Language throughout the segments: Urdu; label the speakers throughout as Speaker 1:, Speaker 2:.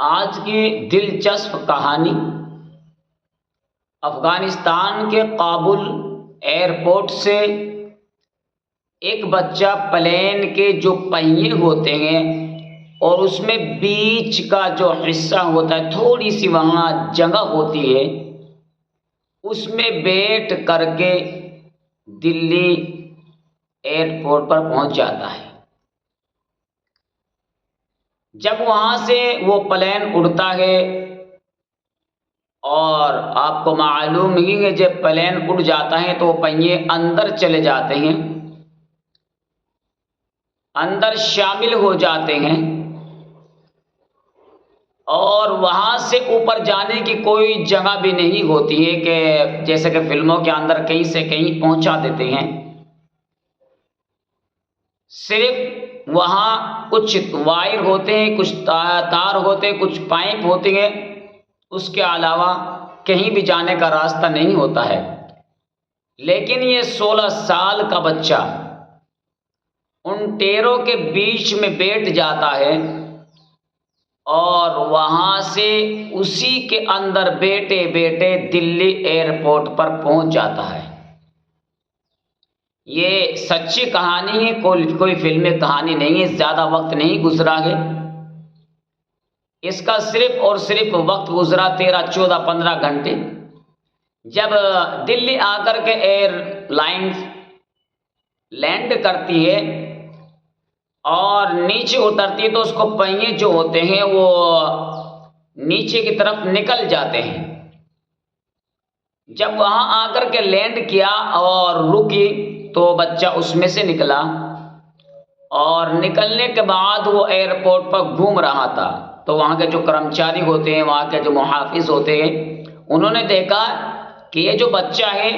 Speaker 1: آج کی دلچسپ کہانی افغانستان کے کابل ایئرپورٹ سے ایک بچہ پلین کے جو پہیے ہوتے ہیں اور اس میں بیچ کا جو حصہ ہوتا ہے، تھوڑی سی وہاں جگہ ہوتی ہے، اس میں بیٹھ کر کے دلی ایئرپورٹ پر پہنچ جاتا ہے۔ جب وہاں سے وہ پلین اڑتا ہے، اور آپ کو معلوم ہی ہے جب پلین اڑ جاتا ہے تو وہ پہیے اندر چلے جاتے ہیں، اندر شامل ہو جاتے ہیں، اور وہاں سے اوپر جانے کی کوئی جگہ بھی نہیں ہوتی ہے کہ جیسے کہ فلموں کے اندر کہیں سے کہیں پہنچا دیتے ہیں۔ صرف وہاں کچھ وائر ہوتے ہیں، کچھ تار ہوتے ہیں، کچھ پائپ ہوتے ہیں، اس کے علاوہ کہیں بھی جانے کا راستہ نہیں ہوتا ہے۔ لیکن یہ 16 سال کا بچہ ان ٹیروں کے بیچ میں بیٹھ جاتا ہے اور وہاں سے اسی کے اندر بیٹھے بیٹھے دلی ایئرپورٹ پر پہنچ جاتا ہے۔ یہ سچی کہانی ہے، کوئی فلمی کہانی نہیں ہے، زیادہ وقت نہیں گزرا ہے، اس کا صرف اور صرف وقت گزرا 13، 14، 15 گھنٹے۔ جب دلی آ کر کے ایئر لائنز لینڈ کرتی ہے اور نیچے اترتی ہے تو اس کو پہیے جو ہوتے ہیں وہ نیچے کی طرف نکل جاتے ہیں۔ جب وہاں آ کر کے لینڈ کیا اور رکی تو بچہ اس میں سے نکلا، اور نکلنے کے بعد وہ ایئرپورٹ پر گھوم رہا تھا، تو وہاں کے جو کرمچاری ہوتے ہیں، وہاں کے جو محافظ ہوتے ہیں، انہوں نے دیکھا کہ یہ جو بچہ ہے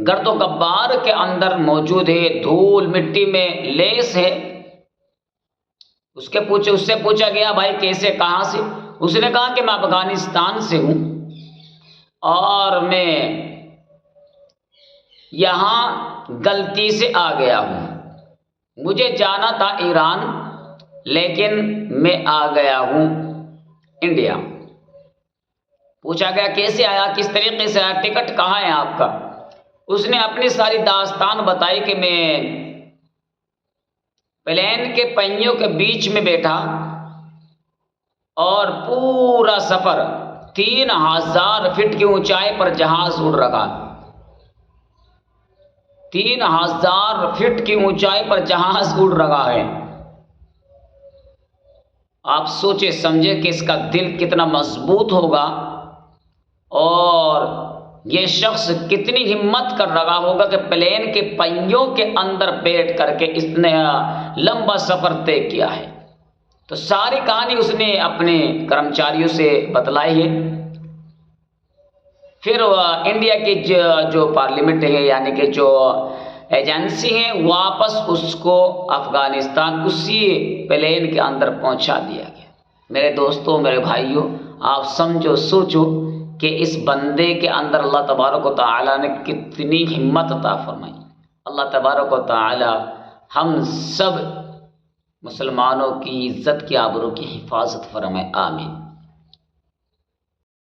Speaker 1: گرد و غبار کے اندر موجود ہے، دھول مٹی میں لیس ہے۔ اس سے پوچھا گیا بھائی کیسے، کہاں سے؟ اس نے کہا کہ میں افغانستان سے ہوں اور میں یہاں غلطی سے آ گیا ہوں، مجھے جانا تھا ایران لیکن میں آ گیا ہوں انڈیا۔ پوچھا گیا کیسے آیا، کس طریقے سے آیا، ٹکٹ کہاں ہے آپ کا؟ اس نے اپنی ساری داستان بتائی کہ میں پلین کے پہیوں کے بیچ میں بیٹھا اور پورا سفر 3000 فٹ کی اونچائی پر جہاز اڑ رہا، 3000 فٹ کی اونچائی پر جہاز اڑ رہا ہے۔ آپ سوچے سمجھے کہ اس کا دل کتنا مضبوط ہوگا اور یہ شخص کتنی ہمت کر رہا ہوگا کہ پلین کے پہیوں کے اندر بیٹھ کر کے اس نے لمبا سفر طے کیا ہے۔ تو ساری کہانی اس نے اپنے کرمچاریوں سے بتلائی ہے۔ پھر انڈیا کی جو پارلیمنٹ ہے، یعنی کہ جو ایجنسی ہے، واپس اس کو افغانستان اسی پلین کے اندر پہنچا دیا گیا۔ میرے دوستوں، میرے بھائیوں، آپ سمجھو، سوچو کہ اس بندے کے اندر اللہ تبارک و تعالیٰ نے کتنی ہمت عطا فرمائی۔ اللہ تبارک و تعالیٰ ہم سب مسلمانوں کی عزت کی، آبرو کی حفاظت فرمائے، آمین۔